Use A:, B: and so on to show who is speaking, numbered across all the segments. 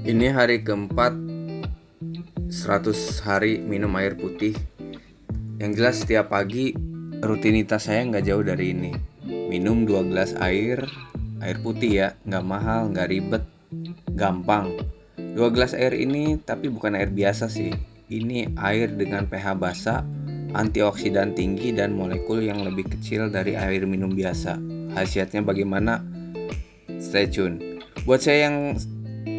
A: Ini hari keempat 100 hari minum air putih. Yang jelas setiap pagi rutinitas saya nggak jauh dari ini. Minum 2 gelas air putih ya, nggak mahal, nggak ribet, gampang. 2 gelas air ini tapi bukan air biasa sih. Ini air dengan pH basa, antioksidan tinggi dan molekul yang lebih kecil dari air minum biasa. Khasiatnya bagaimana? Stay tune. Buat saya yang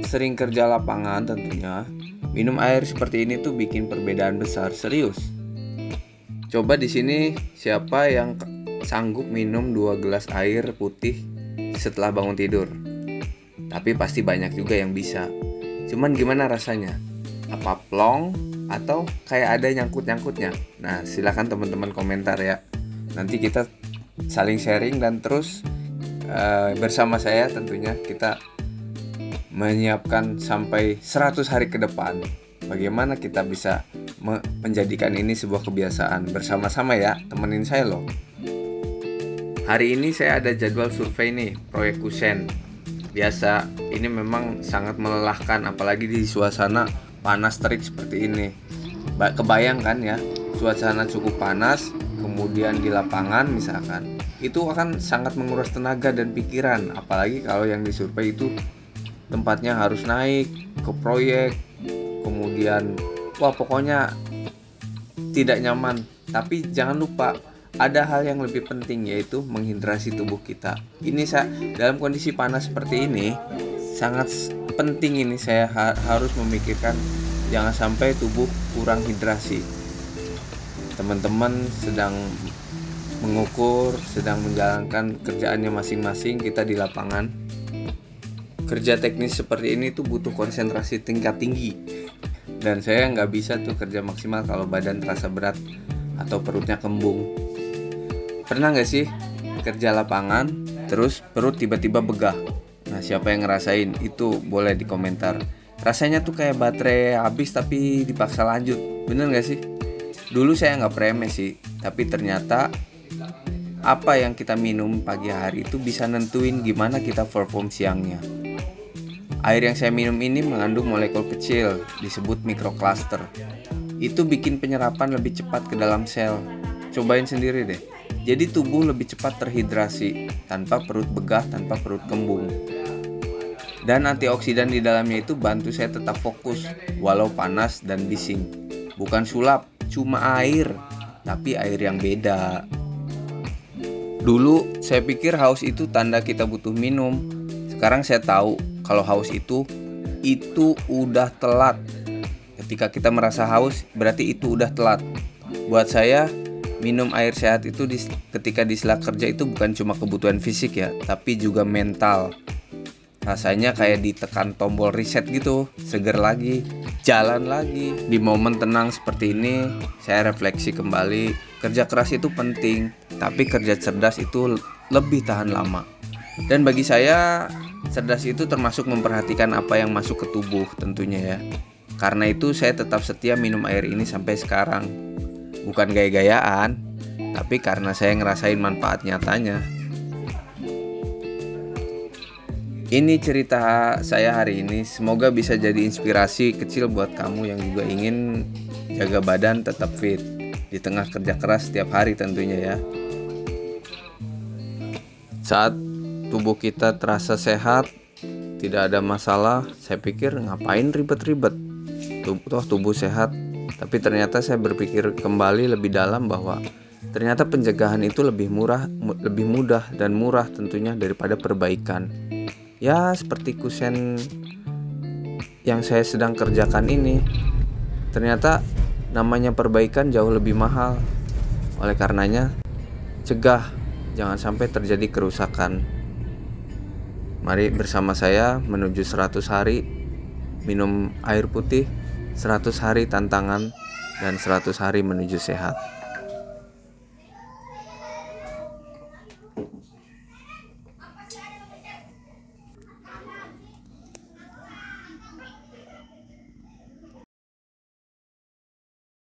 A: sering kerja lapangan tentunya, minum air seperti ini tuh bikin perbedaan besar, serius. Coba di sini siapa yang sanggup minum 2 gelas air putih setelah bangun tidur? Tapi pasti banyak juga yang bisa. Cuman gimana rasanya? Apa plong atau kayak ada nyangkut-nyangkutnya? Nah, silakan teman-teman komentar ya. Nanti kita saling sharing dan terus bersama saya tentunya kita menyiapkan sampai 100 hari ke depan. Bagaimana kita bisa menjadikan ini sebuah kebiasaan bersama-sama ya, temenin saya loh. Hari ini saya ada jadwal survei nih, proyek kusen. Biasa, ini memang sangat melelahkan apalagi di suasana panas terik seperti ini. Kebayang kan ya, suasana cukup panas, kemudian di lapangan misalkan, itu akan sangat menguras tenaga dan pikiran, apalagi kalau yang disurvei itu tempatnya harus naik ke proyek, kemudian pokoknya tidak nyaman. Tapi jangan lupa ada hal yang lebih penting, yaitu menghidrasi tubuh kita. Ini dalam kondisi panas seperti ini sangat penting, ini saya harus memikirkan jangan sampai tubuh kurang hidrasi. Teman-teman sedang mengukur, sedang menjalankan kerjaannya masing-masing, kita di lapangan. Kerja teknis seperti ini tuh butuh konsentrasi tingkat tinggi. Dan saya nggak bisa tuh kerja maksimal kalau badan terasa berat atau perutnya kembung. Pernah nggak sih kerja lapangan terus perut tiba-tiba begah? Nah, siapa yang ngerasain? Itu boleh di komentar. Rasanya tuh kayak baterai habis tapi dipaksa lanjut. Bener nggak sih? Dulu saya nggak premeh sih, tapi ternyata apa yang kita minum pagi hari itu bisa nentuin gimana kita perform siangnya. Air yang saya minum ini mengandung molekul kecil, disebut mikrokluster. Itu bikin penyerapan lebih cepat ke dalam sel. Cobain sendiri deh. Jadi tubuh lebih cepat terhidrasi, tanpa perut begah, tanpa perut kembung. Dan antioksidan di dalamnya itu bantu saya tetap fokus, walau panas dan bising. Bukan sulap, cuma air, tapi air yang beda. Dulu saya pikir haus itu tanda kita butuh minum. Sekarang saya tahu kalau haus itu udah telat. Ketika kita merasa haus, berarti itu udah telat. Buat saya, minum air sehat itu ketika di sela kerja itu bukan cuma kebutuhan fisik ya, tapi juga mental. Rasanya kayak ditekan tombol reset gitu, seger lagi, jalan lagi. Di momen tenang seperti ini, saya refleksi kembali, kerja keras itu penting, tapi kerja cerdas itu lebih tahan lama. Dan bagi saya, cerdas itu termasuk memperhatikan apa yang masuk ke tubuh tentunya ya. Karena itu saya tetap setia minum air ini sampai sekarang. Bukan gaya-gayaan, tapi karena saya ngerasain manfaat nyatanya. Ini cerita saya hari ini, semoga bisa jadi inspirasi kecil buat kamu yang juga ingin jaga badan tetap fit di tengah kerja keras setiap hari tentunya ya. Saat tubuh kita terasa sehat, tidak ada masalah, saya pikir ngapain ribet-ribet, tubuh sehat. Tapi ternyata saya berpikir kembali lebih dalam bahwa ternyata pencegahan itu lebih mudah dan murah tentunya daripada perbaikan. Ya, seperti kusen yang saya sedang kerjakan ini, ternyata namanya perbaikan jauh lebih mahal. Oleh karenanya, cegah, jangan sampai terjadi kerusakan. Mari bersama saya menuju 100 hari minum air putih, 100 hari tantangan, dan 100 hari menuju sehat.